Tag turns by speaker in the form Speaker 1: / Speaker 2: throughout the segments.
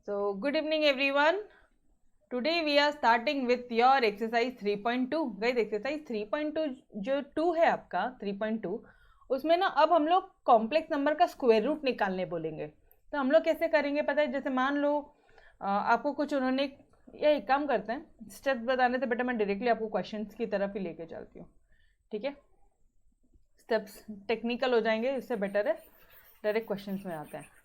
Speaker 1: So good evening everyone. Today we are starting with your exercise 3.2. Guys exercise 3.2 जो 2 है आपका 3.2 उसमें ना अब हम लोग कॉम्प्लेक्स नंबर का स्क्वायर रूट निकालने बोलेंगे। तो हम लोग कैसे करेंगे पता है, जैसे मान लो आपको कुछ उन्होंने ये एक काम करते हैं, स्टेप्स बताने से बेटा मैं डायरेक्टली आपको क्वेश्चंस की तरफ ही लेके चलती हूँ। ठीक है, स्टेप्स टेक्निकल हो जाएंगे, इससे बेटर है डायरेक्ट क्वेश्चंस में आते हैं।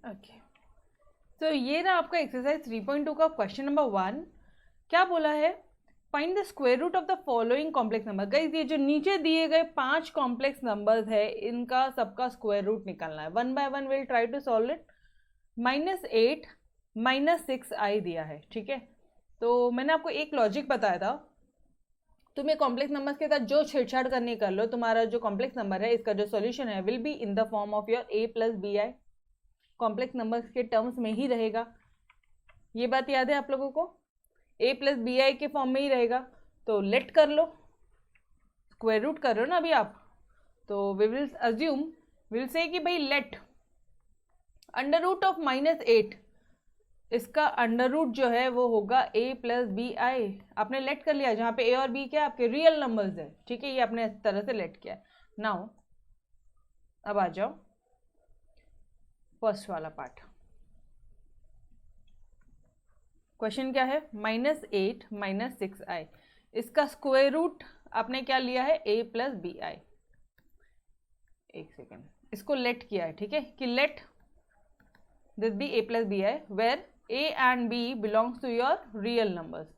Speaker 1: ओके तो ये ना आपका एक्सरसाइज 3.2 का क्वेश्चन नंबर 1 क्या बोला है, find the square root of the following complex number. Guys ये जो नीचे दिए गए 5 कॉम्प्लेक्स नंबर्स है इनका सबका स्क्वायर रूट निकालना है। 1 by 1 will try to solve it. -8 -6i दिया है। ठीक है, तो मैंने आपको एक लॉजिक बताया था, तुम्हें कॉम्प्लेक्स नंबर्स के साथ जो छेड़छाड़ करनी कर लो, तुम्हारा जो कॉम्प्लेक्स नंबर है इसका जो सॉल्यूशन है will be in the form of your a plus B I, complex numbers के टर्म्स में ही रहेगा। ये बात याद है आप लोगों को, a प्लस बी आई के फॉर्म में ही रहेगा। तो लेट कर लो, स्क्वायर रूट कर रहे हो ना अभी आप, तो we will assume will say कि भाई लेट अंडर रूट ऑफ -8, इसका अंडर रूट जो है वो होगा a प्लस बी आई। आपने लेट कर लिया, जहाँ पे a और b क्या आपके रियल नंबर्स है। ठीक है, ये आपने इस तरह से लेट किया। नाउ अब आ जाओ फर्स्ट वाला पार्ट। क्वेश्चन क्या है, -8 -6i, इसका स्क्वायर रूट आपने क्या लिया है a प्लस बी आई। एक सेकेंड, इसको लेट किया है। ठीक है, कि let this be a plus B I where a and b belongs to your real numbers.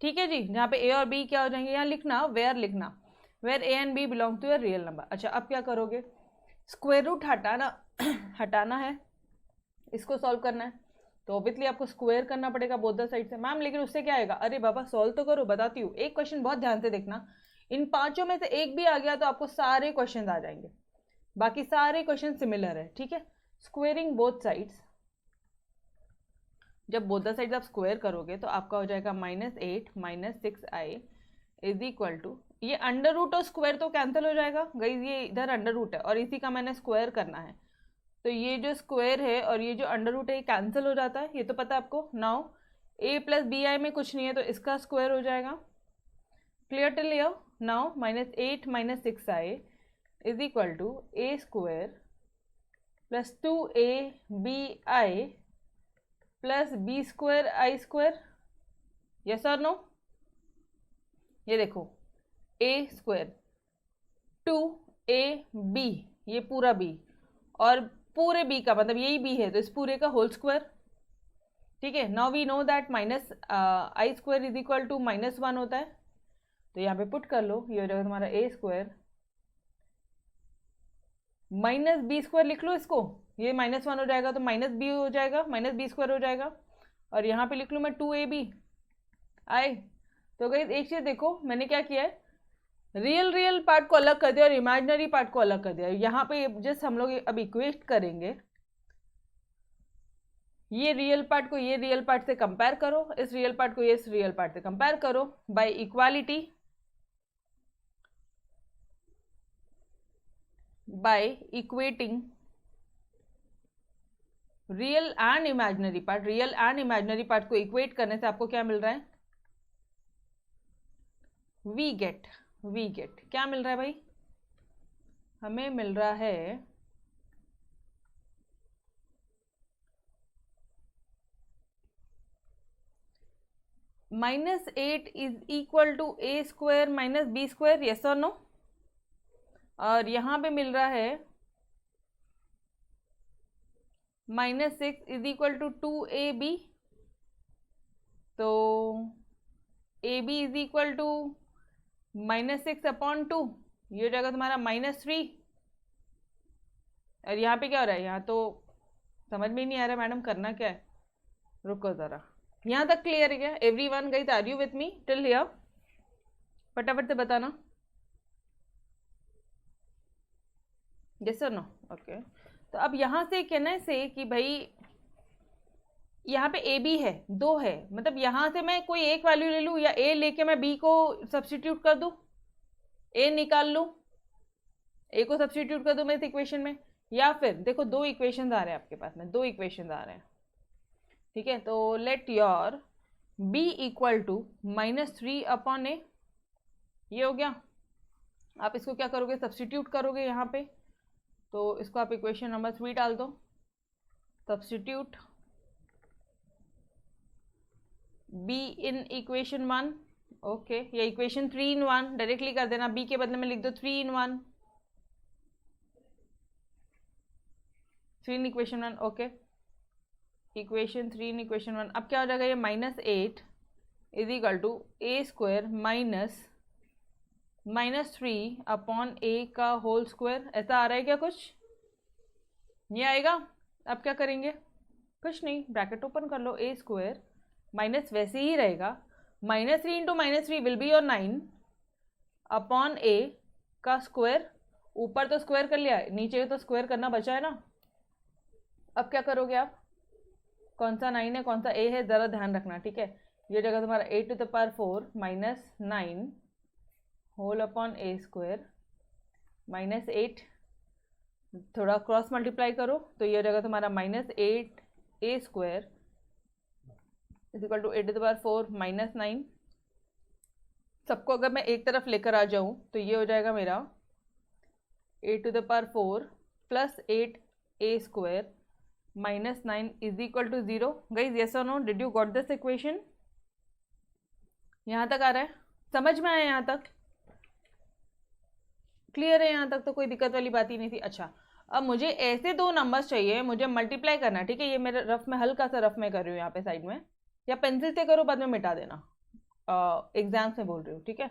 Speaker 1: ठीक है जी, जहाँ पे a और b क्या हो जाएंगे, यहाँ लिखना वेयर, लिखना where a and b belong to your real number. अच्छा अब क्या करोगे, स्क्वायर रूट हटाना हटाना है, इसको सॉल्व करना है, तो ऑब्वियसली आपको स्क्वायर करना पड़ेगा बोथ द साइड से। मैम लेकिन उससे क्या आएगा, अरे बाबा सॉल्व तो करो, बताती हूँ। एक क्वेश्चन बहुत ध्यान से देखना, इन पांचों में से एक भी आ गया तो आपको सारे क्वेश्चन आ जाएंगे, बाकी सारे क्वेश्चन सिमिलर है। ठीक है, स्क्वेयरिंग बोथ साइड्स, जब बोथ द साइड्स आप स्क्वायर करोगे तो आपका हो जाएगा -8 -6i इज इक्वल टू, ये अंडर रूट और स्क्वायर तो कैंसिल हो जाएगा। गाइस ये इधर अंडर रूट है और इसी का मैंने स्क्वायर करना है, तो ये जो स्क्वायर है और ये जो अंडर रूट है ये कैंसिल हो जाता है, ये तो पता है आपको। Now a plus B I में कुछ नहीं है तो इसका स्क्वायर हो जाएगा। Clear till here? Now -8 -6i is equal to a square plus 2ab plus b square I square. Yes और नो? ये देखो a स्क्वायर 2ab, ये पूरा b, और पूरे b का मतलब यही b है तो इस पूरे का होल स्क्वायर। ठीक है, now we know that -i square is equal to -1 होता है, तो यहाँ पे पुट कर लो, ये हो जाएगा तुम्हारा a स्क्वायर -b स्क्वायर, लिख लो इसको, ये -1 हो जाएगा तो -b हो जाएगा, -b स्क्वायर हो जाएगा, और यहाँ पे लिख लूँ मैं 2ab आई। तो गाइस एक चीज देखो, मैंने क्या किया है, रियल पार्ट को अलग कर दिया और इमेजिनरी पार्ट को अलग कर दिया। यहाँ पे जस्ट हम लोग अब इक्वेट करेंगे, ये रियल पार्ट को ये रियल पार्ट से कंपेयर करो, इस रियल पार्ट को इस रियल पार्ट से कंपेयर करो by equality, by equating real and imaginary part. Real and imaginary part को इक्वेट करने से आपको क्या मिल रहा है, वी गेट क्या मिल रहा है भाई, हमें मिल रहा है -8 is equal to a square minus B square. Yes और नो? और यहां पे मिल रहा है -6 इज इक्वल टू 2ab, तो ab इज इक्वल टू -6/2, ये हो जाएगा तुम्हारा -3। और यहाँ पे क्या हो रहा है, यहाँ तो समझ में ही नहीं आ रहा मैडम करना क्या है, रुको जरा। यहाँ तक क्लियर है क्या everyone? Guys are you with me till here? फटाफट से बताना, यस और नो? ओके, तो अब यहाँ से कहना से कि भाई यहाँ पे ए बी है, 2 है, मतलब यहाँ से मैं कोई एक वैल्यू ले लूँ या ए लेके मैं बी को सब्सटीट्यूट कर दूँ, ए निकाल लूँ, ए को सब्स्टिट्यूट कर दूं मैं इस इक्वेशन में, या फिर देखो दो इक्वेशन आ रहे हैं आपके पास में, दो इक्वेशन आ रहे हैं, ठीक है। तो let your b equal to -3 upon A, ये हो गया। आप इसको क्या करोगे, सब्स्टिट्यूट करोगे यहाँ पे, तो इसको आप इक्वेशन नंबर 3 डाल दो, substitute b in equation 1, okay, या इक्वेशन 3 इन 1 डायरेक्टली कर देना, b के बदले में लिख दो 3 in 1, 3 in equation 1, okay, equation 3 in equation 1। अब क्या हो जाएगा, ये -8 is equal to A square -3 upon A का होल स्क्वायर। ऐसा आ रहा है क्या कुछ, ये आएगा। अब क्या करेंगे, कुछ नहीं, ब्रैकेट ओपन कर लो, ए स्क्वायर माइनस वैसे ही रहेगा, -3 into -3 will be your 9 upon A का स्क्वायर, ऊपर तो स्क्वायर कर लिया, नीचे तो स्क्वायर करना बचा है ना। अब क्या करोगे आप, कौन सा 9 है कौन सा ए है ज़रा ध्यान रखना, ठीक है। ये जगह तुम्हारा 8 to the power 4 -9 whole upon A square -8, थोड़ा क्रॉस मल्टीप्लाई करो तो ये जगह तुम्हारा -8 A square is equal to 8 to the power 4 -9। सबको अगर मैं एक तरफ लेकर आ जाऊं तो ये हो जाएगा मेरा 8 to the power 4 plus 8 A square -9 is equal to 0। Guys yes और no, did you got this equation? यहाँ तक आ रहा है, समझ में आया यहाँ तक, क्लियर है यहाँ तक, तो कोई दिक्कत वाली बात ही नहीं थी। अच्छा, अब मुझे ऐसे दो नंबर्स चाहिए, मुझे मल्टीप्लाई करना, ठीक है। ये मेरे रफ में, हल्का सा रफ में कर रही हूँ यहाँ पे साइड में, या पेंसिल से करो बाद में मिटा देना, एग्जाम्स में बोल रही हूँ, ठीक है।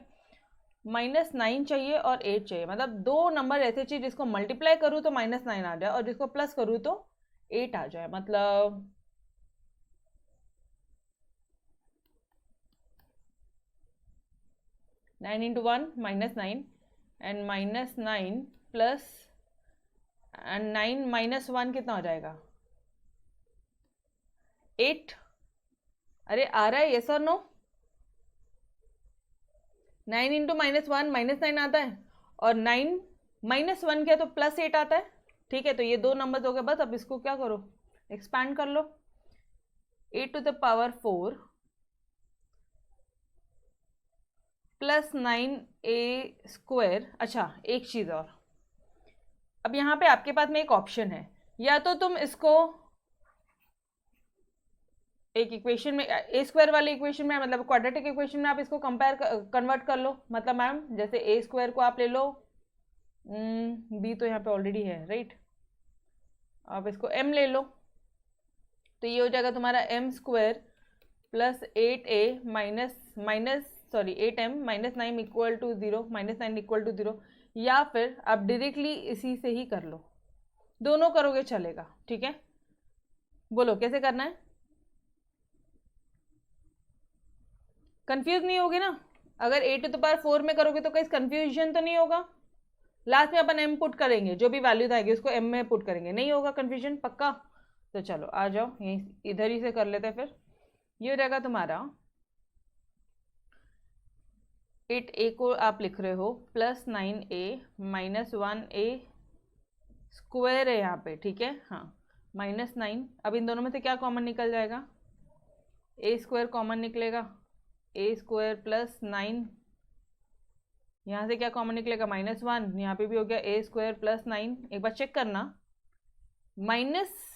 Speaker 1: -9 चाहिए और 8 चाहिए, मतलब दो नंबर ऐसे चाहिए जिसको मल्टीप्लाई करूँ तो -9 आ जाए और जिसको प्लस करूँ तो 8 आ जाए। मतलब 9 इंटू 1 -9 एंड -9 प्लस एंड 9 -1 कितना हो जाएगा, 8। अरे आ रहा है यस और नो, 9 इंटू -1 -9 आता है, और 9 -1 किया तो +8 आता है, ठीक है। तो ये दो नंबर हो गए बस। अब इसको क्या करो, एक्सपैंड कर लो, 8 to the power 4 plus 9 A square. अच्छा, एक चीज़ और, अब यहाँ पे आपके पास में एक ऑप्शन है, या तो तुम इसको एक इक्वेशन में, ए स्क्वायर वाले इक्वेशन में, मतलब क्वाड्रेटिक इक्वेशन में आप इसको कन्वर्ट कर लो। मतलब मैम जैसे ए स्क्वायर को आप ले लो, बी तो यहाँ पे ऑलरेडी है राइट, आप इसको एम ले लो, तो ये हो जाएगा तुम्हारा M square plus 8a -8m -9 equal to 0, -9 equal to 0। या फिर आप डायरेक्टली इसी से ही कर लो, दोनों करोगे चलेगा, ठीक है। बोलो कैसे करना है, कंफ्यूज नहीं होगे ना? अगर 8 टू द पावर 4 में करोगे तो कहीं कंफ्यूजन तो नहीं होगा? लास्ट में अपन m पुट करेंगे, जो भी वैल्यू आएगी उसको m में पुट करेंगे, नहीं होगा कंफ्यूजन, पक्का? तो चलो आ जाओ, यहीं इधर ही से कर लेते हैं। फिर ये हो जाएगा तुम्हारा 8a को आप लिख रहे हो प्लस 9a -1a स्क्वायर है यहाँ पे, ठीक है, हाँ, -9। अब इन दोनों में से क्या कॉमन निकल जाएगा, a स्क्वायर कॉमन निकलेगा, a स्क्वायर प्लस 9, यहाँ से क्या कॉमन निकलेगा, -1, यहाँ पे भी हो गया a स्क्वायर प्लस 9। एक बार चेक करना, minus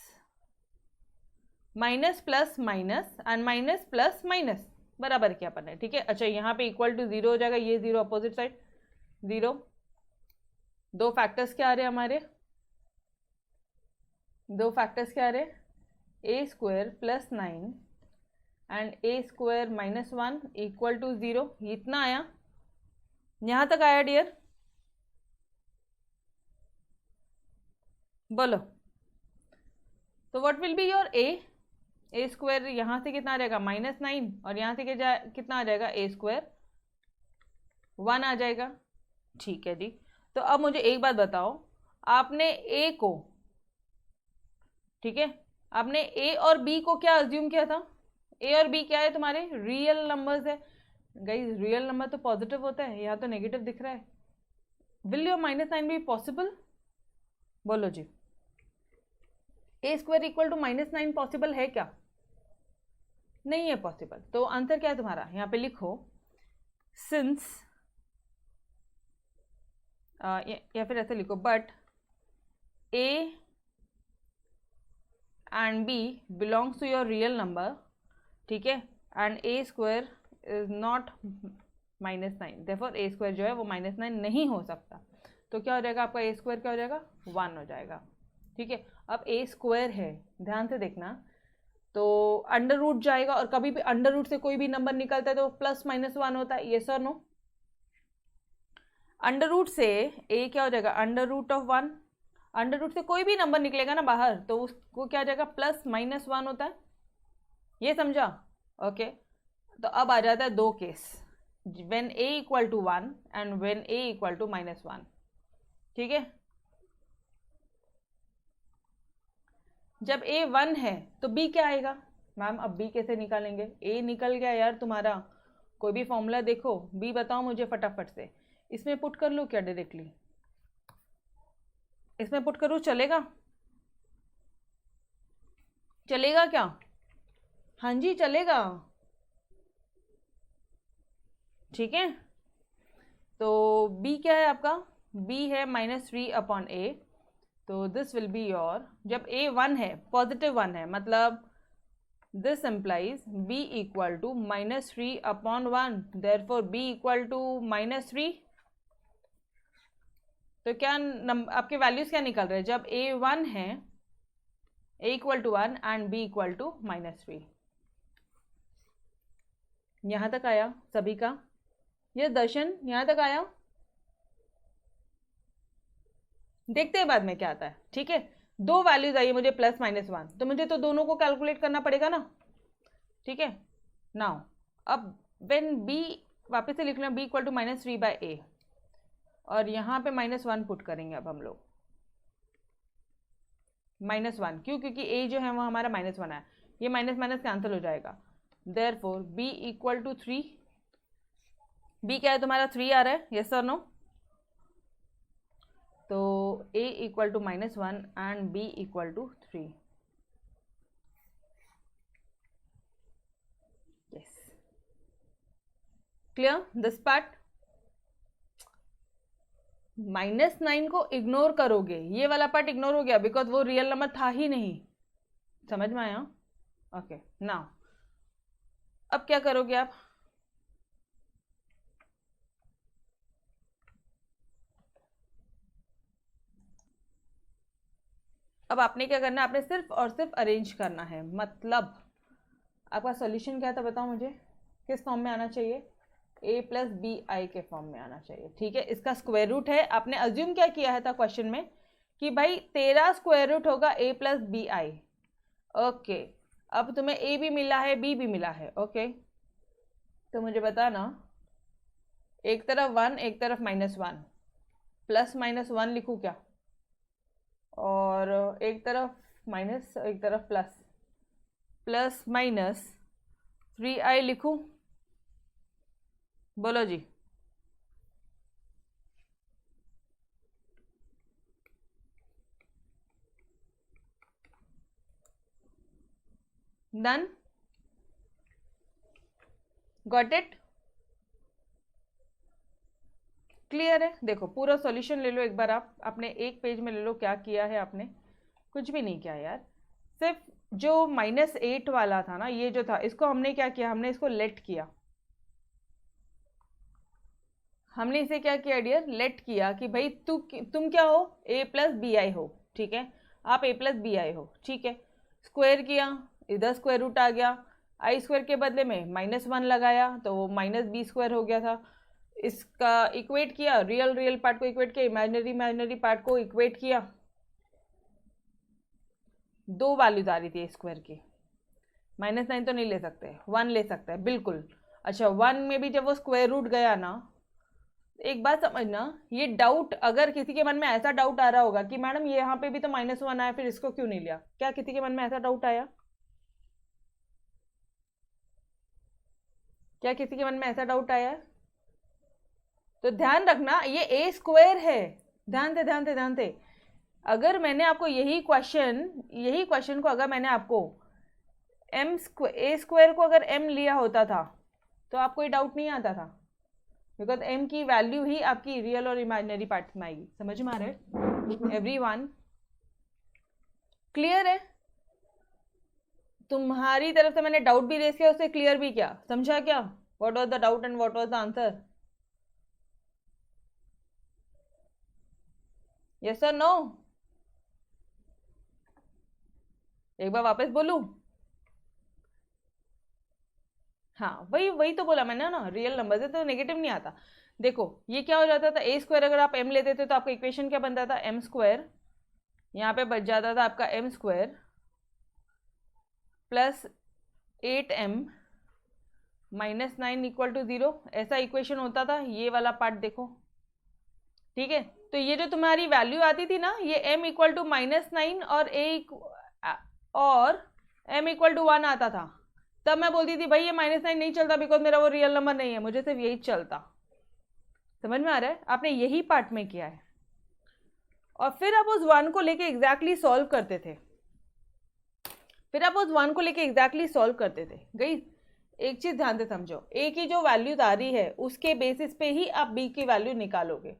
Speaker 1: minus plus minus and minus plus minus बराबर क्या अपन है, ठीक है। अच्छा, यहाँ पे इक्वल टू 0 हो जाएगा, ये 0 अपोजिट साइड 0। दो फैक्टर्स क्या आ रहे हैं हमारे, दो फैक्टर्स क्या आ रहे हैं, a square plus 9 and a square -1 equal to 0। इतना आया, यहाँ तक आया डियर? बोलो, तो what will be your A square यहाँ से कितना आ जाएगा -9, और यहाँ से कितना आ जाएगा, a स्क्वायर 1 आ जाएगा, ठीक है जी। तो अब मुझे एक बात बताओ, आपने a को, ठीक है, आपने a और b को क्या अज्यूम किया था? a और b क्या है तुम्हारे, रियल नंबर्स है। गाइस रियल नंबर तो पॉजिटिव होता है, यहाँ तो नेगेटिव दिख रहा है, विल योर -9 बी पॉसिबल? बोलो जी, ए स्क्वायर इक्वल टू -9 पॉसिबल है क्या? नहीं है पॉसिबल। तो आंसर क्या है तुम्हारा? यहाँ पे लिखो सिंस, या फिर ऐसे लिखो but A and B belongs to your real number, ठीक है, and A square is not -9, therefore A square जो है वो -9 नहीं हो सकता। तो क्या हो जाएगा आपका? ए स्क्वायर क्या हो जाएगा? 1 हो जाएगा, ठीक है। अब ए स्क्वायर है, ध्यान से देखना, तो अंडर रूट जाएगा, और कभी भी अंडर रूट से कोई भी नंबर निकलता है तो +-1 होता है, ये सर नो। अंडर रूट से ए क्या हो जाएगा? Under root of 1। Under root से कोई भी नंबर निकलेगा ना बाहर, तो उसको क्या हो जाएगा? +-1 होता है, ये समझा? ओके। तो अब आ जाता है दो case, when A equal to 1 and when A equal to -1, ठीक है। जब ए 1 है तो बी क्या आएगा? मैम अब बी कैसे निकालेंगे? ए निकल गया यार तुम्हारा, कोई भी फॉर्मूला देखो, बी बताओ मुझे फटाफट से। इसमें पुट कर लूँ क्या डायरेक्टली? इसमें पुट करूँ, चलेगा? चलेगा क्या? हाँ जी चलेगा, ठीक है। तो b क्या है आपका? b है -3/a, तो दिस विल बी योर, जब a 1 है, +1 है, मतलब this implies b equal to -3/1, therefore b equal to -3। तो क्या आपके वैल्यूज क्या निकल रहे हैं? जब a 1 है, a equal to 1 and b equal to -3। यहाँ तक आया सभी का? ये दर्शन यहाँ तक आया? देखते हैं बाद में क्या आता है, ठीक है। दो वैल्यूज आई मुझे +-1, तो मुझे तो दोनों को कैलकुलेट करना पड़ेगा ना, ठीक है। नाउ अब व्हेन b, वापस से लिख लें, b इक्वल टू -3/a, और यहाँ पे -1 पुट करेंगे अब हम लोग। -1 क्यों? क्योंकि a जो है वो हमारा -1 है, ये माइनस कैंसिल हो जाएगा, therefore b equal to 3। b क्या है तुम्हारा? 3 आ रहा है, यस और नो? तो a equal to -1 and b equal to 3। Yes, clear this part? -9 को इग्नोर करोगे, ये वाला पार्ट इग्नोर हो गया, बिकॉज वो रियल नंबर था ही नहीं। समझ में आया? ओके। नाउ अब क्या करोगे आप? अब आपने क्या करना है? आपने सिर्फ और सिर्फ अरेंज करना है, मतलब आपका सॉल्यूशन क्या था बताओ मुझे? किस फॉर्म में आना चाहिए? a+bi के फॉर्म में आना चाहिए, ठीक है। इसका स्क्वायर रूट है, आपने अज्यूम क्या किया है था क्वेश्चन में कि भाई तेरा स्क्वायर रूट होगा a+bi। ओके, अब तुम्हें a भी मिला है, b भी मिला है, ओके। तो मुझे बताना, एक तरफ 1 एक तरफ -1, +-1 लिखूं क्या? और एक तरफ माइनस एक तरफ प्लस, +-3i लिखूं? बोलो जी। डन? Got it? क्लियर है? देखो पूरा सॉल्यूशन ले लो एक बार, आप अपने एक पेज में ले लो, क्या किया है आपने? कुछ भी नहीं किया यार, सिर्फ जो -8 वाला था ना, ये जो था, इसको हमने क्या किया? हमने इसको लेट किया। हमने इसे क्या किया डियर? लेट किया कि भाई तुम क्या हो? a+bi हो, ठीक है। आप a+bi हो, ठीक है। स्क्वायर किया, इधर स्क्वायर रूट आ गया, आई स्क्वायर के बदले में -1 लगाया तो वो -b² हो गया था। इसका इक्वेट किया, रियल रियल पार्ट को इक्वेट किया, इमेजिनरी इमेजिनरी पार्ट को इक्वेट किया। दो वैल्यूज आ रही थी स्क्वायर की, -9 तो नहीं ले सकते, 1 ले सकते हैं बिल्कुल। अच्छा 1 में भी जब वो स्क्वायर रूट गया ना, एक बात समझना, ये डाउट अगर किसी के मन में ऐसा डाउट आ रहा होगा कि मैडम ये यहाँ पे भी तो -1 आया, फिर इसको क्यों नहीं लिया? क्या किसी के मन में ऐसा डाउट आया? क्या किसी के मन में ऐसा डाउट आया? तो ध्यान रखना ये ए स्क्वायर है, ध्यान से। अगर मैंने आपको यही क्वेश्चन को अगर मैंने आपको ए स्क्वायर को अगर एम लिया होता था तो आपको ये डाउट नहीं आता था, बिकॉज एम की वैल्यू ही आपकी रियल और इमेजिनरी पार्ट्स में आएगी। समझ में आ रहा है एवरीवन? क्लियर है? तुम्हारी तरफ से मैंने डाउट भी रेस किया, उससे क्लियर भी किया, समझा क्या? What was the doubt and what was the answer? Yes और नो? एक बार वापस बोलूं? हाँ, वही तो बोला मैंने ना, रियल नंबर से तो नेगेटिव नहीं आता। देखो ये क्या हो जाता था, ए स्क्वायर अगर आप एम लेते थे तो आपका इक्वेशन क्या बनता था, एम स्क्वायर, यहाँ पे बच जाता था आपका M square plus 8m minus 9 equal to 0, ऐसा इक्वेशन होता था। ये वाला पार्ट देखो, ठीक है? तो ये जो तुम्हारी वैल्यू आती थी ना, ये m इक्वल टू -9 और m इक्वल टू 1 आता था। तब मैं बोलती थी भाई ये -9 नहीं चलता, बिकॉज मेरा वो रियल नंबर नहीं है, मुझे सिर्फ यही चलता। समझ में आ रहा है? आपने यही पार्ट में किया है, और फिर आप उस 1 को लेके एग्जैक्टली सॉल्व करते थे। गई एक चीज ध्यान से समझो, ए की जो वैल्यू आ रही है उसके बेसिस पे ही आप बी की वैल्यू निकालोगे।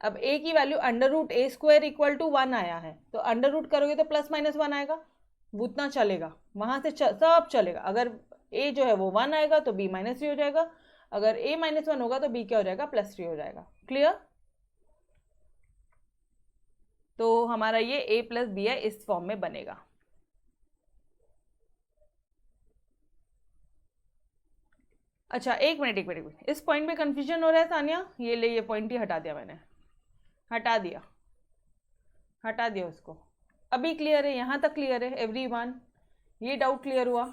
Speaker 1: अब ए की वैल्यू √a² इक्वल टू 1 आया है, तो अंडर रूट करोगे तो +-1 आएगा, उतना चलेगा, वहां से सब चलेगा। अगर ए जो है वो 1 आएगा तो b -3 हो जाएगा, अगर a -1 होगा तो b क्या हो जाएगा, +3 हो जाएगा। क्लियर? तो हमारा ये a + b है, इस फॉर्म में बनेगा। अच्छा एक मिनट, इस पॉइंट में कंफ्यूजन हो रहा है सानिया? ये पॉइंट ही हटा दिया मैंने, हटा दिया उसको। अभी क्लियर है? यहाँ तक क्लियर है एवरीवन? ये डाउट क्लियर हुआ?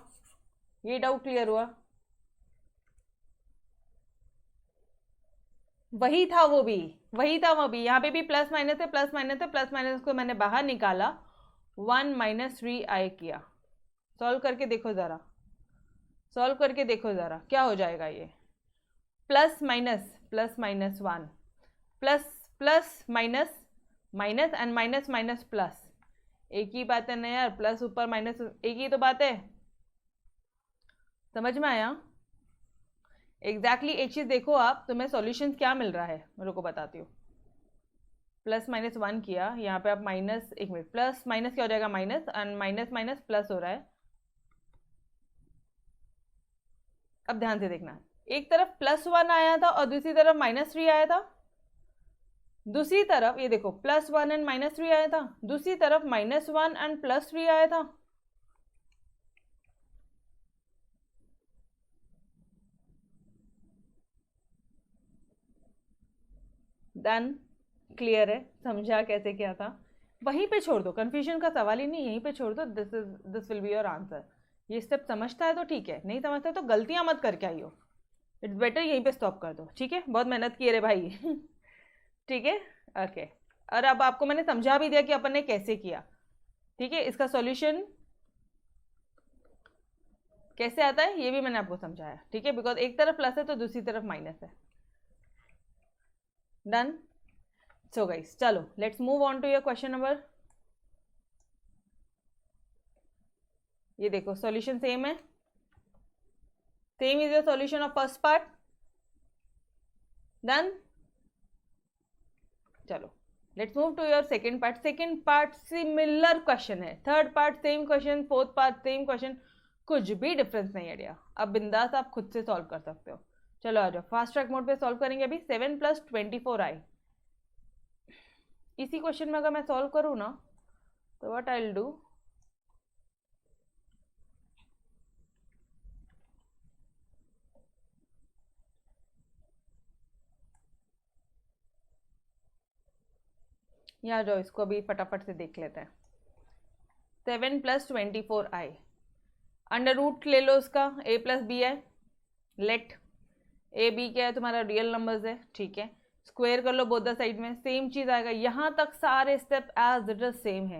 Speaker 1: वही था वो भी। यहाँ पे भी प्लस माइनस है, प्लस माइनस को मैंने बाहर निकाला, 1 - 3i किया। सॉल्व करके देखो ज़रा, क्या हो जाएगा ये? Plus minus 1, plus minus and minus plus, एक ही बात है ना यार, प्लस ऊपर माइनस एक ही तो बात है। समझ में आया? एग्जैक्टली एक चीज देखो आप, तुम्हें सॉल्यूशन क्या मिल रहा है मेरे को बताती हूँ। +-1 किया, यहाँ पे आप माइनस, एक मिनट, प्लस माइनस क्या हो जाएगा, माइनस, एंड माइनस प्लस हो रहा है। अब ध्यान से देखना, एक तरफ +1 आया था और दूसरी तरफ -3 आया था। दूसरी तरफ ये देखो, +1 एंड -3 आया था, दूसरी तरफ -1 एंड +3 आया था। डन? क्लियर है? समझा कैसे क्या था? वहीं पे छोड़ दो, कंफ्यूजन का सवाल ही नहीं, यहीं पे छोड़ दो। This will be your answer. ये स्टेप समझता है तो ठीक है, नहीं समझता तो गलतियां मत करके आइयो। इट्स बेटर यहीं पे स्टॉप कर दो, ठीक है? बहुत मेहनत की रे भाई। ठीक है, ओके। और अब आपको मैंने समझा भी दिया कि अपन ने कैसे किया, ठीक है? इसका सॉल्यूशन कैसे आता है ये भी मैंने आपको समझाया, ठीक है? बिकॉज एक तरफ प्लस है तो दूसरी तरफ माइनस है। डन? सो गाइस चलो let's move on to your question number. ये देखो सॉल्यूशन सेम है, same is the solution of first part. Done? चलो let's move to your second part. Second part similar question है, third part same question, fourth part same question, कुछ भी difference नहीं है dear. अब बिंदास आप खुद से सॉल्व कर सकते हो। चलो आ जाओ, फास्ट ट्रैक मोड पे सॉल्व करेंगे अभी। 7 + 24i, इसी क्वेश्चन में अगर मैं सॉल्व करूँ ना तो व्हाट आई विल डू, यहाँ जाओ, इसको अभी फटाफट से देख लेते हैं। 7 + 24i, अंडर रूट ले लो उसका, a + b है, लेट a b क्या है तुम्हारा, रियल नंबर्स है, ठीक है? स्क्वायर कर लो बोथ द साइड में, सेम चीज आएगा। यहाँ तक सारे step as it is same है,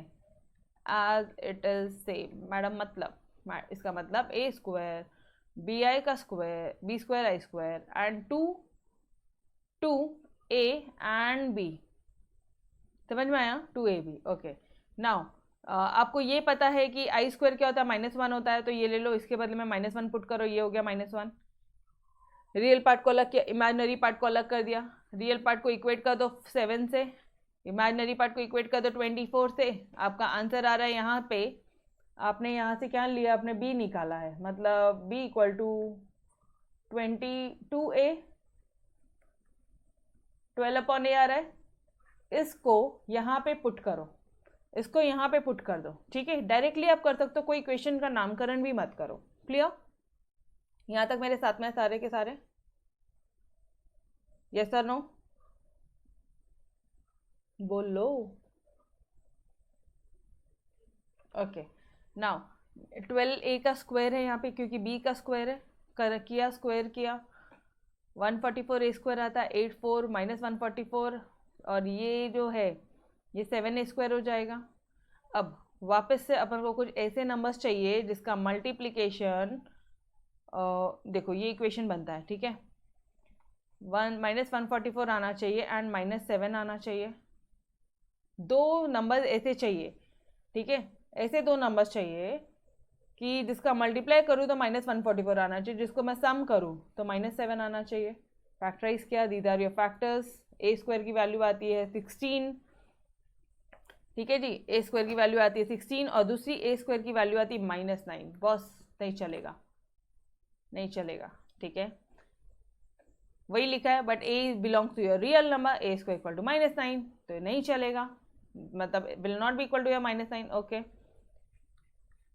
Speaker 1: as it is same madam. मतलब इसका मतलब a² bi का square b² i² and 2 2a and b, समझ में आया? 2ab। ओके, नाउ आपको ये पता है कि आई स्क्वायर क्या होता है, -1 होता है, तो ये ले लो, इसके बदले में -1 पुट करो, ये हो गया -1। रियल पार्ट को अलग किया, इमेजिनरी पार्ट को अलग कर दिया। रियल पार्ट को इक्वेट कर दो 7 से, इमेजिनरी पार्ट को इक्वेट कर दो 24 से। आपका आंसर आ रहा है यहाँ पे, आपने यहाँ से क्या लिया, आपने b निकाला है, मतलब b equal to 22a, 12/a आ रहा है। इसको यहाँ पे पुट करो, इसको यहाँ पे पुट कर दो, ठीक है? डायरेक्टली आप कर सकते हो, कोई इक्वेशन का नामकरण भी मत करो। क्लियर? यहाँ तक मेरे साथ में सारे के सारे? यस और नो? बोलो। ओके, नाउ 12a का स्क्वायर है यहाँ पे, क्योंकि b का स्क्वायर है, किया स्क्वायर किया, 144a स्क्वायर आता है, 84 माइनस 144, और ये जो है ये 7a स्क्वायर हो जाएगा। अब वापस से अपन को कुछ ऐसे नंबर्स चाहिए जिसका मल्टीप्लिकेशन, देखो ये इक्वेशन बनता है, ठीक है? -144 आना चाहिए एंड -7 आना चाहिए। दो नंबर ऐसे चाहिए, ठीक है? ऐसे दो नंबर्स चाहिए कि जिसका मल्टीप्लाई करूँ तो -144 आना चाहिए, जिसको मैं सम करूँ तो -7 आना चाहिए। फैक्टराइज किया, these are your factors. A square की वैल्यू आती है 16, ठीक है जी? ए स्क्वायर की वैल्यू आती है 16 और दूसरी ए स्क्वायर की वैल्यू आती है -9। बॉस नहीं चलेगा, नहीं चलेगा, ठीक है? वही लिखा है, but A belongs to your real number, A square equal to -9, तो नहीं चलेगा, मतलब will not be equal to your -9। Okay,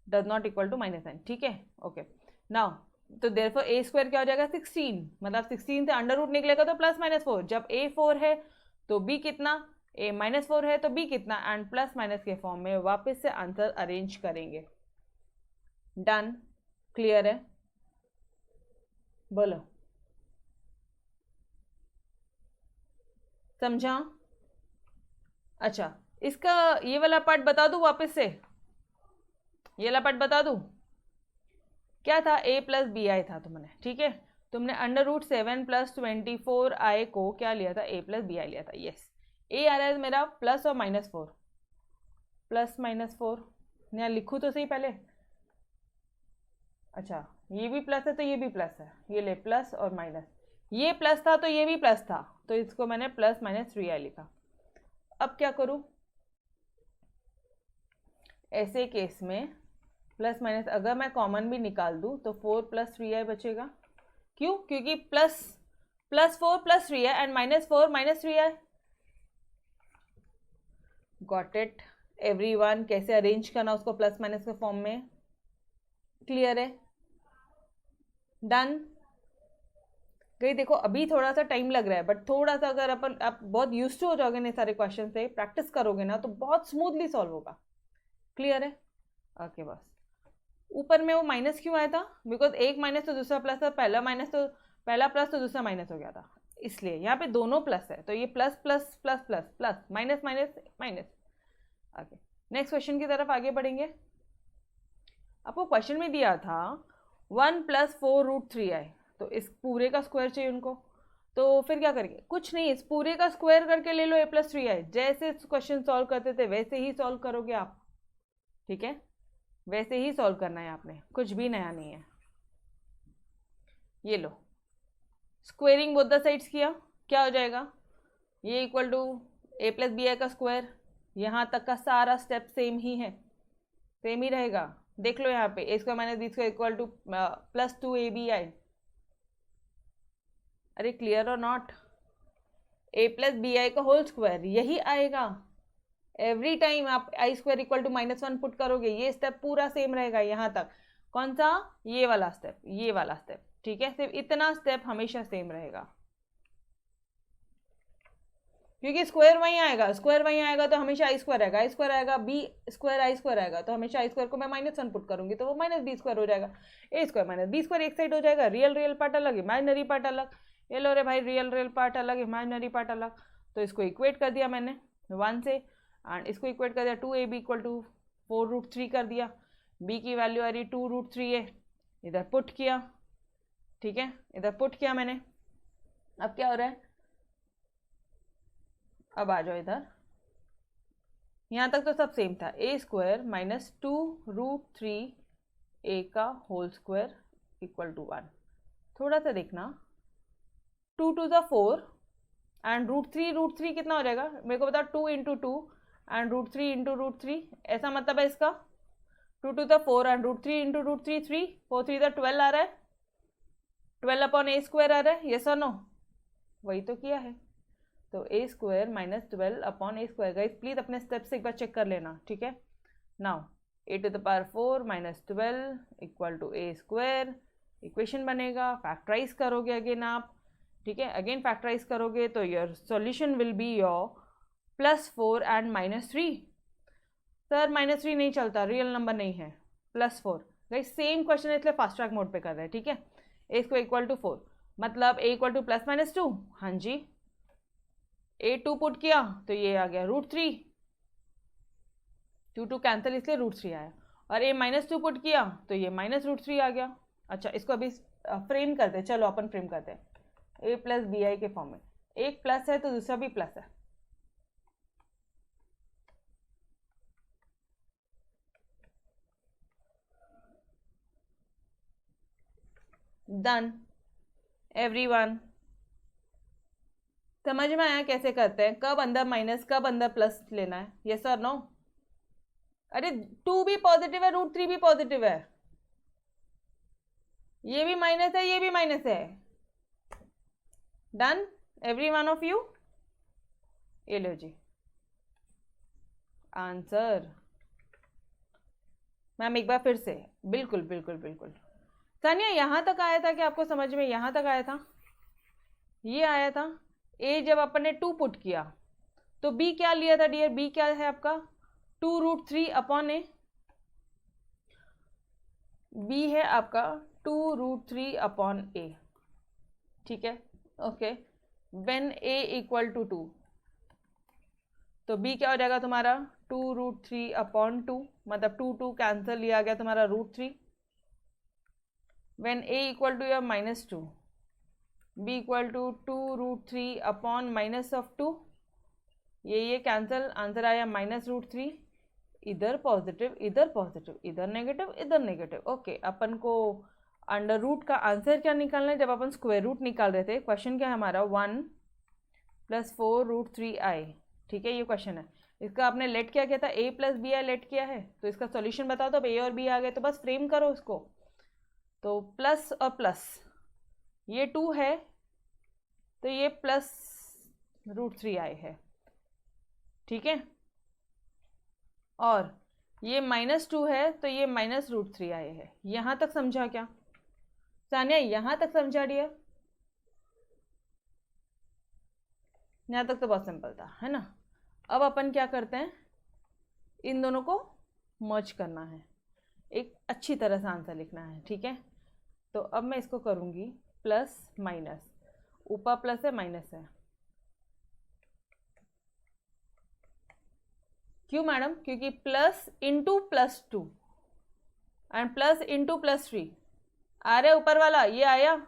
Speaker 1: does not equal to -9, ठीक है? ओके, नाउ तो देयरफॉर ए स्क्वायर क्या हो जाएगा 16, मतलब 16 से अंडर रूट निकलेगा तो +-4। जब ए 4 है तो बी कितना, ए -4 है तो बी कितना, एंड प्लस माइनस के फॉर्म में वापस से आंसर अरेंज करेंगे। डन? क्लियर है? बोलो, समझा? अच्छा, इसका ये वाला पार्ट बता दूं वापस से, ये वाला पार्ट बता दूं? क्या था, a + bi था तुमने, ठीक है? तुमने √7 + 24i को क्या लिया था, a + bi लिया था। यस, a आ रहा है मेरा प्लस और -4, +-4, यहाँ लिखूँ तो सही पहले। अच्छा, ये भी प्लस है तो ये भी प्लस है, ये ले प्लस और माइनस, ये प्लस था तो ये भी प्लस था, तो इसको मैंने +-3i लिखा। अब क्या करूँ ऐसे केस में, प्लस माइनस अगर मैं कॉमन भी निकाल दूँ तो 4 + 3i बचेगा। क्यों? क्योंकि +4 + 3i and -4 - 3i। Got it everyone? कैसे अरेंज करना उसको प्लस माइनस के फॉर्म में? क्लियर है? डन? गई? देखो अभी थोड़ा सा टाइम लग रहा है, बट थोड़ा सा अगर आप बहुत यूज टू हो जाओगे ना सारे क्वेश्चन से, प्रैक्टिस करोगे ना, तो बहुत स्मूथली सॉल्व होगा। क्लियर है? ओके, बस ऊपर में वो माइनस क्यों आया था? बिकॉज एक माइनस तो दूसरा प्लस था, पहला प्लस तो दूसरा माइनस हो गया था, इसलिए यहाँ पे दोनों प्लस है, तो ये plus plus plus plus plus minus minus minus. Okay, next question की तरफ आगे बढ़ेंगे। आपको क्वेश्चन में दिया था 1 + 4√3i, तो इस पूरे का स्क्वायर चाहिए उनको, तो फिर क्या करेंगे? कुछ नहीं, इस पूरे का स्क्वायर करके ले लो a + 3i। जैसे क्वेश्चन सॉल्व करते थे वैसे ही सॉल्व करोगे आप, ठीक है? वैसे ही सॉल्व करना है आपने, कुछ भी नया नहीं है। ये लो, स्क्वेयरिंग बोथ द साइड्स किया, क्या हो जाएगा? ये इक्वल टू a + bi का स्क्वायर, यहाँ तक का सारा स्टेप सेम ही है, सेम ही रहेगा। देख लो यहाँ पे a² - b² equal to +2abi। अरे क्लियर और नॉट? a + bi का होल स्क्वायर यही आएगा एवरी टाइम। आप i² इक्वल टू -1 पुट करोगे, ये स्टेप पूरा सेम रहेगा यहाँ तक। कौन सा? ये वाला स्टेप, ये वाला स्टेप, ठीक है? सिर्फ इतना स्टेप हमेशा सेम रहेगा, क्योंकि स्क्वायर वहीं आएगा, स्क्वायर वहीं आएगा तो हमेशा i² आएगा, i² आएगा, b² i² आएगा, तो हमेशा i² को मैं -1 पुट करूंगी तो वो -b² हो जाएगा। a² - b² एक साइड हो जाएगा, रियल पार्ट अलग, इमेजिनरी पार्ट अलग। ये लो रे भाई, रियल पार्ट अलग, इमेजिनरी पार्ट अलग, तो इसको इक्वेट कर दिया मैंने 1 से, एंड इसको इक्वेट कर दिया 2ab इक्वल टू 4√3 कर दिया। b की वैल्यू आ रही 2√3 है, इधर पुट किया, ठीक है? इधर पुट किया मैंने। अब क्या हो रहा है, अब आ जाओ इधर, यहाँ तक तो सब सेम था। ए स्क्वायर माइनस 2√3 का होल स्क्वायर इक्वल टू 1। थोड़ा सा देखना, 2 to the 4 एंड √3 कितना हो जाएगा मेरे को बताओ, 2 into 2 एंड √3 into √3, ऐसा मतलब है इसका 2 to the 4 एंड √3 into √3 3, 4 3 12 आ रहा है, 12 अपॉन ए स्क्वायर आ रहा है, यस और नो? वही तो किया है। तो A square minus 12 upon A square. Guys please अपने स्टेप से एक बार चेक कर लेना, ठीक है। Now a⁴ minus 12 equal to A square, equation बनेगा, फैक्टराइज करोगे अगेन आप, ठीक है, अगेन फैक्टराइज करोगे तो your solution will be your +4 and -3। Sir -3 नहीं चलता, रियल नंबर नहीं है, +4। गाइस सेम क्वेश्चन है इसलिए फास्ट ट्रैक मोड पे कर रहे हैं, ठीक है। ए स्क्वायर इक्वल टू 4 मतलब ए इक्वल टू +-2, हाँ जी। a2 पुट किया तो ये आ गया √3, 2 कैंसिल इसलिए √3 आया, और a-2 पुट किया तो ये -√3 आ गया। अच्छा इसको अभी फ्रेम करते हैं, चलो अपन फ्रेम करते हैं a प्लस बी आई के फॉर्म में, एक प्लस है तो दूसरा भी प्लस है, डन एवरीवन। समझ में आया कैसे करते हैं, कब अंदर माइनस कब अंदर प्लस लेना है, यस और नो? अरे 2 भी पॉजिटिव है, √3 भी पॉजिटिव है, ये भी माइनस है ये भी माइनस है, done every one of you. ये लो जी आंसर। मैम एक बार फिर से, बिल्कुल बिल्कुल बिल्कुल। सानिया यहाँ तक आया था कि आपको समझ में यहाँ तक आया था? ये आया था। ए जब अपन ने 2 पुट किया तो बी क्या लिया था डियर, बी क्या है आपका 2√3 अपॉन ए, बी है आपका 2√3 अपॉन ए, ठीक है, okay. When A equal to 2 तो बी क्या हो जाएगा तुम्हारा 2√3 अपॉन 2, मतलब 2 कैंसिल लिया गया तुम्हारा √3। When A equal to your -2, B equal to 2√3 upon -2, ये कैंसिल, आंसर आया -√3, इधर पॉजिटिव इधर पॉजिटिव, इधर नेगेटिव इधर नेगेटिव, ओके। अपन को अंडर रूट का आंसर क्या निकालना है, जब अपन स्क्वायर रूट निकाल रहे थे, क्वेश्चन क्या है हमारा 1 + 4√3i, ठीक है, ये क्वेश्चन है। इसका आपने लेट क्या किया था, a + bi लेट किया है, तो इसका सॉल्यूशन बताओ। तो अब a और b आ गए तो बस फ्रेम करो उसको, तो प्लस और प्लस, ये 2 है तो ये +√3i है, ठीक है, और ये -2 है तो ये -√3i है। यहां तक समझा क्या सानिया, यहां तक समझा डियर? यहां तक तो बहुत सिंपल था, है ना। अब अपन क्या करते हैं, इन दोनों को मर्ज करना है, एक अच्छी तरह से आंसर लिखना है, ठीक है। तो अब मैं इसको करूंगी प्लस माइनस, ऊपर प्लस है माइनस है, क्यों मैडम? क्योंकि plus into +2 and plus into +3 आ रहा है ऊपर वाला, ये आया,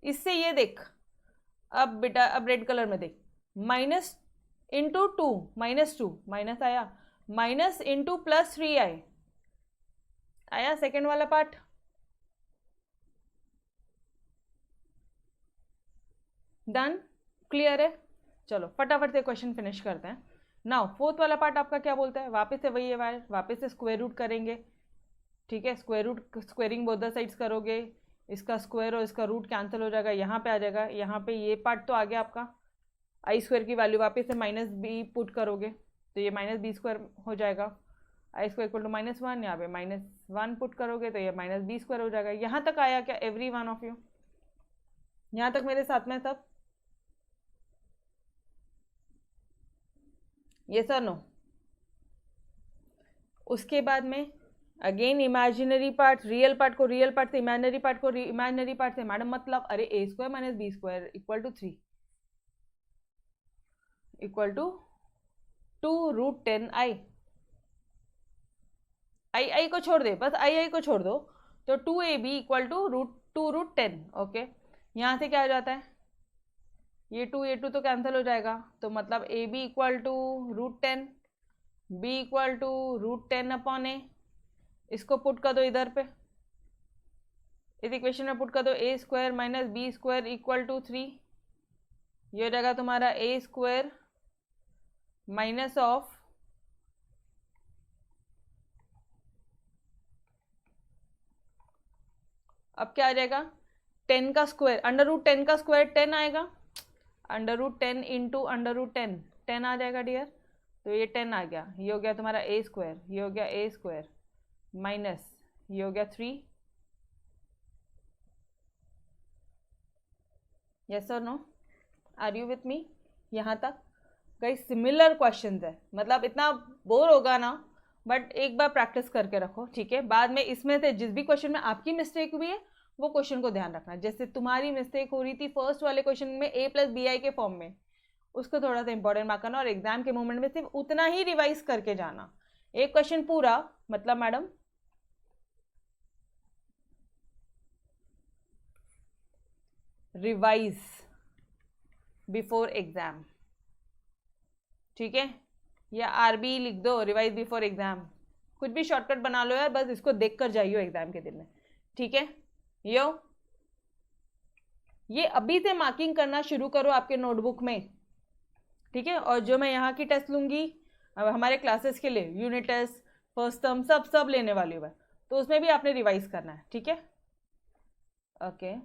Speaker 1: इससे ये देख, अब बेटा अब रेड कलर में देख, माइनस इंटू 2 -2 माइनस आया, माइनस इंटू +3 आया सेकेंड वाला पार्ट, डन, क्लियर है। चलो फटाफट से क्वेश्चन फिनिश करते हैं। नाउ फोर्थ वाला पार्ट आपका क्या बोलता है, वापस से वही है, वापस से स्क्वायर रूट करेंगे, ठीक है, square root squaring both the sides करोगे, इसका स्क्वायर और इसका रूट कैंसिल हो जाएगा, यहाँ पे आ जाएगा, यहाँ पे ये पार्ट तो आ गया आपका, i² की वैल्यू वापस से -b पुट करोगे तो ये -b² हो जाएगा, i² इक्वल टू -1, यहाँ पे -1 पुट करोगे तो ये -b² हो जाएगा। यहाँ तक आया क्या एवरी वन ऑफ यू? यहाँ तक मेरे साथ में सब, ये सर नो? उसके बाद में again imaginary part real part को रियल पार्ट से, इमेजिनरी पार्ट को इमेजिनरी पार्ट से, मैडम मतलब अरे a² - b² equal to 3 equal to 2√10i, I को छोड़ दे, बस आई को छोड़ दो, तो 2ab इक्वल टू 2√10, ओके। यहाँ से क्या हो जाता है ये टू तो कैंसिल हो जाएगा, तो मतलब ए बी इक्वल टू √10, बी इक्वल टू √10/a। इसको पुट कर दो इधर पे, इस इक्वेशन में पुट कर दो, a² - b² इक्वल टू 3। ये हो जाएगा तुम्हारा a² माइनस ऑफ अब क्या आ जाएगा 10 का स्क्वायर, √10 का स्क्वायर 10 आएगा, √10 इंटू √10 10 आ जाएगा डियर। तो ये 10 आ गया, ये हो गया तुम्हारा a², ये हो गया a² माइनस ये हो गया 3। यस और no, are you with me यहाँ तक? कई सिमिलर क्वेश्चंस है, मतलब इतना बोर होगा ना, बट एक बार प्रैक्टिस करके रखो, ठीक है। बाद में इसमें से जिस भी क्वेश्चन में आपकी मिस्टेक हुई है वो क्वेश्चन को ध्यान रखना। जैसे तुम्हारी मिस्टेक हो रही थी फर्स्ट वाले क्वेश्चन में a+bi के फॉर्म में, उसको थोड़ा सा इंपॉर्टेंट मार्क करना और एग्जाम के मोमेंट में सिर्फ उतना ही रिवाइज करके जाना। एक क्वेश्चन पूरा मतलब मैडम रिवाइज बिफोर एग्जाम, ठीक है, या आरबी लिख दो, रिवाइज बिफोर एग्जाम, कुछ भी शॉर्टकट बना लो यार, बस इसको देख कर जाइयो एग्जाम के दिन में, ठीक है। यो ये अभी से मार्किंग करना शुरू करो आपके नोटबुक में, ठीक है। और जो मैं यहाँ की टेस्ट लूंगी अब हमारे क्लासेस के लिए, यूनिट टेस्ट, फर्स्ट टर्म, सब लेने वाली हूँ, तो उसमें भी आपने रिवाइज करना है, ठीक है। ओके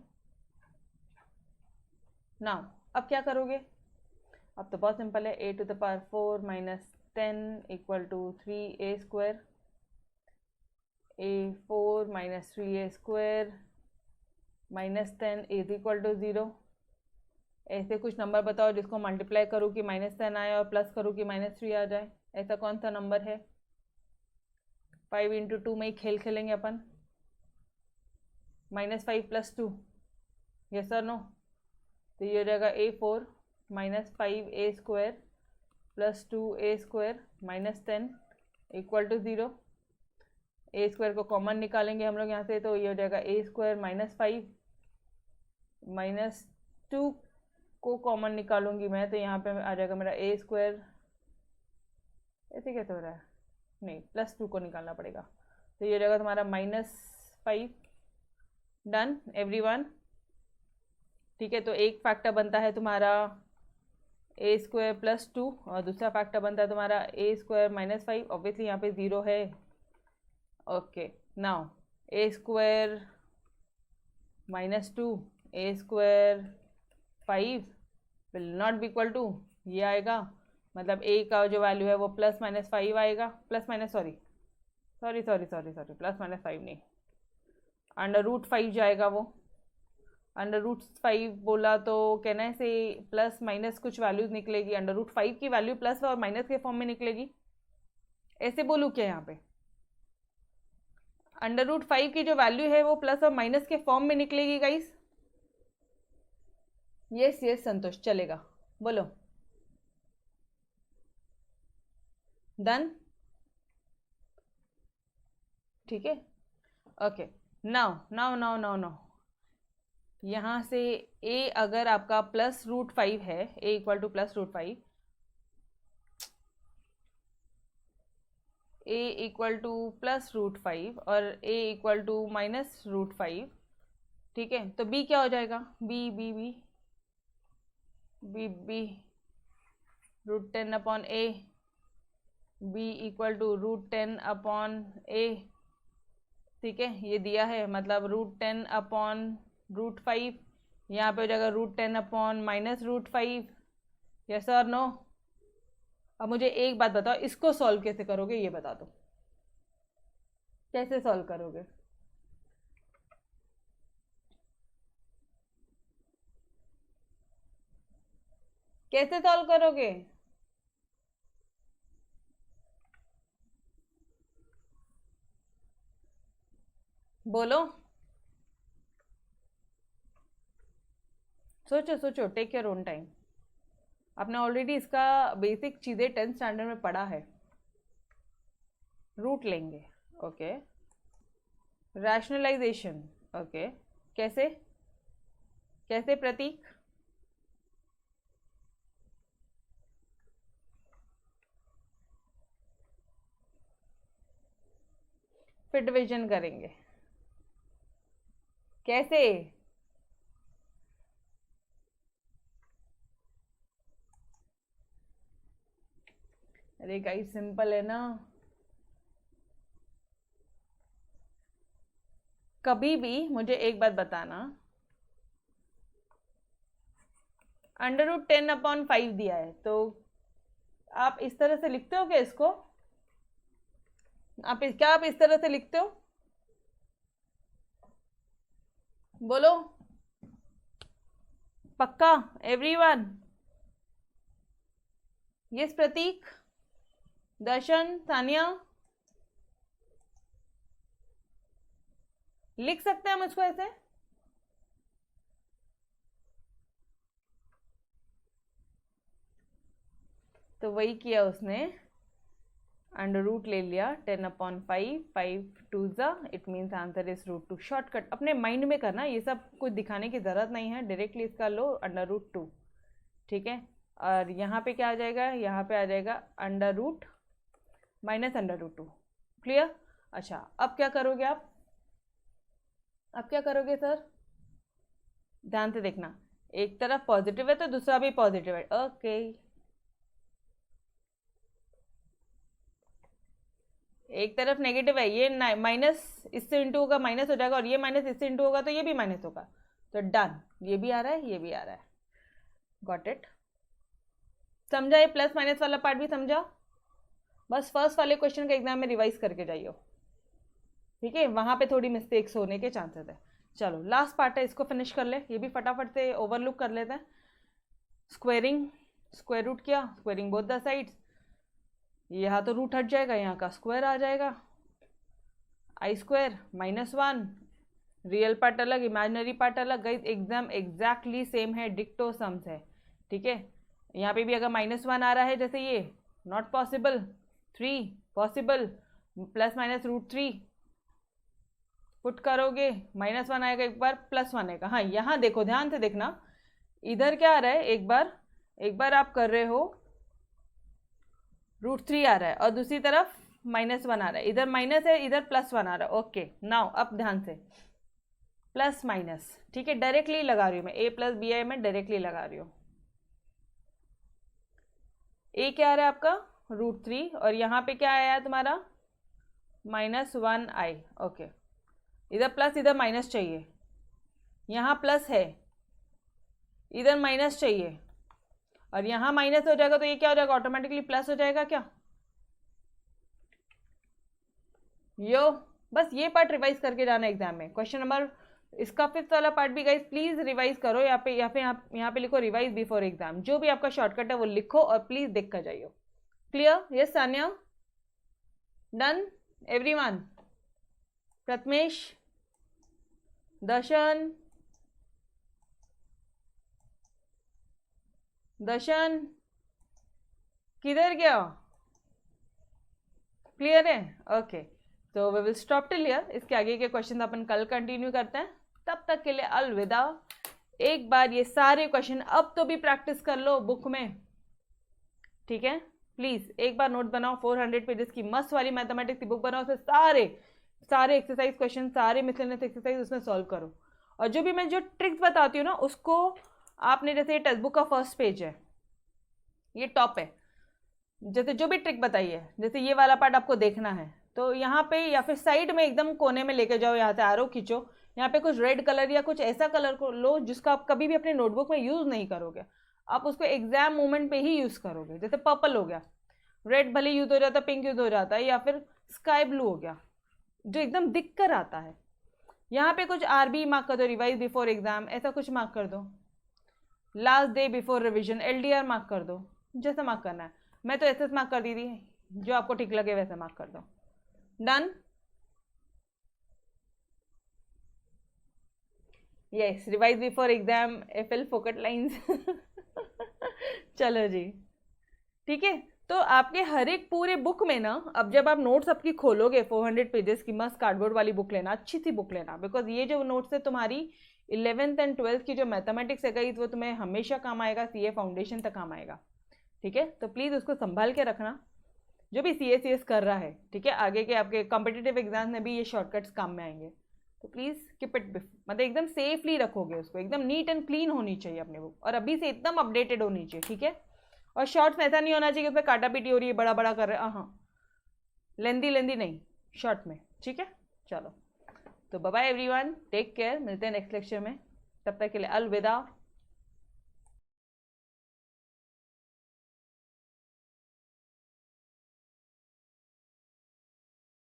Speaker 1: नाउ अब क्या करोगे? अब तो बहुत सिंपल है, a⁴ - 10 equal to 3a², a4 - 3a² minus 10 is equal to 0। ऐसे कुछ नंबर बताओ जिसको मल्टीप्लाई करूँ कि -10 आए और प्लस करूँ कि -3 आ जाए, ऐसा कौन सा नंबर है? 5 × 2 में ही खेल खेलेंगे अपन, -5 + 2, यस और नो? तो ये हो जाएगा a4 - 5a² + 2a² - 10 equal to 0। a² को कॉमन निकालेंगे हम लोग यहाँ से, तो ये हो जाएगा a² - 5 - 2 को कॉमन निकालूंगी मैं, तो यहाँ पे आ जाएगा मेरा a², ऐसे कैसे हो रहा है, नहीं +2 को निकालना पड़ेगा, तो ये हो जाएगा तुम्हारा -5। डन एवरीवन, ठीक है। तो एक फैक्टर बनता है तुम्हारा a² + 2 और दूसरा फैक्टर बनता है तुम्हारा a² - 5, ऑब्वियसली यहाँ पे 0 है। Okay now a² - 2 a² 5 will not be equal to, ये आएगा, मतलब a का जो वैल्यू है वो +-5 आएगा, +- सॉरी +-5 नहीं, √5 जाएगा वो, √5 बोला तो कहना है से +- कुछ वैल्यूज निकलेगी, √5 की वैल्यू प्लस और माइनस के फॉर्म में निकलेगी, ऐसे बोलूँ क्या यहाँ पे? √5 की जो वैल्यू है वो प्लस और माइनस के फॉर्म में निकलेगी गाइस। यस संतोष चलेगा, बोलो। डन, ठीक है। Okay now now now now now यहाँ से a अगर आपका +√5 है, a equal to +√5, a equal to +√5 और a इक्वल टू -√5, ठीक है। तो b क्या हो जाएगा? b √10/a, b equal to √10/a, ठीक है। ये दिया है मतलब √10/√5, यहाँ पे हो जाएगा √10/-√5, यस और नो? अब मुझे एक बात बताओ, इसको सॉल्व कैसे करोगे ये बता दो, कैसे सॉल्व करोगे? कैसे सॉल्व करोगे? बोलो, सोचो सोचो, टेक योर ओन टाइम। आपने ऑलरेडी इसका बेसिक चीज़ें 10th स्टैंडर्ड में पढ़ा है। रूट लेंगे, ओके, रैशनलाइजेशन, ओके, कैसे कैसे प्रतीक? फिर डिवीजन करेंगे। कैसे? अरे गाइस सिंपल है ना। कभी भी मुझे एक बात बताना, √10/5 दिया है तो आप इस तरह से लिखते हो क्या इसको? क्या आप इस तरह से लिखते हो? बोलो पक्का एवरीवन? यस प्रतीक, दर्शन, सानिया, लिख सकते हैं हम इसको ऐसे? तो वही किया उसने, √ ले लिया 10/5, 5 2 it means answer is √2। Shortcut अपने माइंड में करना, ये सब कुछ दिखाने की ज़रूरत नहीं है, डायरेक्टली इसका लो √2, ठीक है। और यहाँ पे क्या आ जाएगा? यहाँ पे आ जाएगा √ -√2। क्लियर? अच्छा अब क्या करोगे आप? अब क्या करोगे सर? ध्यान से देखना, एक तरफ पॉजिटिव है तो दूसरा भी पॉजिटिव है। ओके एक तरफ नेगेटिव है, ये माइनस इससे इंटू होगा माइनस हो जाएगा, और ये माइनस इससे इंटू होगा तो ये भी माइनस होगा। तो डन, ये भी आ रहा है, ये भी आ रहा है। Got it? समझा? ये प्लस माइनस वाला पार्ट भी समझा? बस फर्स्ट वाले क्वेश्चन का एग्जाम में रिवाइज करके जाइए, ठीक है, वहां पे थोड़ी मिस्टेक्स होने के चांसेस है। चलो लास्ट पार्ट है, इसको फिनिश कर ले, ये भी फटाफट से ओवरलुक कर लेते हैं। स्क्वेयरिंग, स्क्वायर रूट किया, स्क्वेयरिंग बोथ द साइड्स, यहाँ तो रूट हट जाएगा, यहाँ का स्क्वायर आ जाएगा, i² -1, रियल पार्ट अलग, इमेजिनरी पार्ट अलग। गाइस एग्जाम एग्जैक्टली सेम है, डिक्टो सम्स है, ठीक है। यहाँ पे भी अगर -1 आ रहा है जैसे ये, नॉट पॉसिबल, 3 पॉसिबल, +-√3 पुट करोगे, -1 आएगा एक बार, +1 आएगा। हाँ यहाँ देखो, ध्यान से देखना, इधर क्या आ रहा है, एक बार आप कर रहे हो √3 आ रहा है और दूसरी तरफ -1 आ रहा है, इधर माइनस है इधर +1 आ रहा है। ओके नाउ अब ध्यान से, प्लस माइनस, ठीक है, डायरेक्टली लगा रही हूँ मैं, a + bi में डायरेक्टली लगा रही हूँ। a क्या आ रहा है आपका? √3, और यहाँ पे क्या आया है तुम्हारा? -1i। ओके इधर प्लस इधर माइनस चाहिए, यहाँ प्लस है इधर माइनस चाहिए, और यहाँ माइनस हो जाएगा तो ये क्या हो जाएगा? ऑटोमेटिकली प्लस हो जाएगा क्या? यो बस ये पार्ट रिवाइज करके जाना एग्जाम में। क्वेश्चन नंबर इसका 5th वाला पार्ट भी गाइस प्लीज रिवाइज करो, यहाँ पे लिखो रिवाइज बिफोर एग्जाम, जो भी आपका शॉर्टकट है वो लिखो और प्लीज देख कर जाइए। Clear? Yes Sanya, done everyone? Prathamesh, Darshan, Darshan किधर गया? क्लियर है? ओके तो we will stop till here, इसके आगे के क्वेश्चन अपन कल कंटिन्यू करते हैं। तब तक के लिए अलविदा। एक बार ये सारे क्वेश्चन अब तो भी प्रैक्टिस कर लो बुक में, ठीक है। प्लीज एक बार नोट बनाओ, 400 पेजेस की मस्त वाली मैथमेटिक्स की बुक बनाओ, उसमें सारे एक्सरसाइज क्वेश्चन, सारे मिसलेनियस एक्सरसाइज उसमें सॉल्व करो। और जो भी मैं जो ट्रिक्स बताती हूँ ना उसको आपने, जैसे टेक्स्ट बुक का फर्स्ट पेज है, ये टॉप है, जैसे जो भी ट्रिक बताई है, जैसे ये वाला पार्ट आपको देखना है तो यहाँ पे या फिर साइड में एकदम कोने में लेके जाओ, यहाँ से एरो खींचो, यहाँ पे कुछ रेड कलर या कुछ ऐसा कलर को लो जिसका आप कभी भी अपने नोटबुक में यूज नहीं करोगे, आप उसको एग्जाम मोमेंट पे ही यूज करोगे। जैसे पर्पल हो गया, रेड भले यूज हो जाता है, पिंक यूज हो जाता है, या फिर स्काई ब्लू हो गया जो एकदम दिख कर आता है। यहाँ पे कुछ RB मार्क कर दो, रिवाइज बिफोर एग्जाम, ऐसा कुछ मार्क कर दो, last day before revision, LDR mark कर दो, जैसा मार्क करना है। मैं तो ऐसे मार्क कर दी थी, जो आपको ठीक लगे वैसे मार्क कर दो। Done? Yes, revise before exam, FL फोकट लाइंस। चलो जी, ठीक है। तो आपके हर एक पूरे बुक में ना, अब जब आप नोट्स आपकी खोलोगे 400 पेजेस की मस्त कार्डबोर्ड वाली बुक लेना, अच्छी सी बुक लेना, बिकॉज ये जो नोट्स है तुम्हारी 11th एंड 12th की जो मैथमेटिक्स है गई वो तुम्हें हमेशा काम आएगा, CA फाउंडेशन तक काम आएगा, ठीक है। तो प्लीज़ उसको संभाल के रखना, जो भी CA कर रहा है, ठीक है, आगे के आपके कॉम्पिटिटिव एग्जाम में भी ये शॉर्टकट्स काम में आएंगे। तो प्लीज़ कीप इट, मतलब एकदम सेफली रखोगे उसको, एकदम नीट एंड क्लीन होनी चाहिए अपने बुक, और अभी से एकदम अपडेटेड होनी चाहिए, ठीक है। और शॉर्ट्स में ऐसा नहीं होना चाहिए कि उसमें काटा पीटी हो रही है, बड़ा बड़ा कर रहे हैं, हाँ, लेंदी नहीं, शॉर्ट में, ठीक है। चलो, तो bye bye everyone, take care, मिलते हैं नेक्स्ट लेक्चर में, तब तक के लिए अलविदा।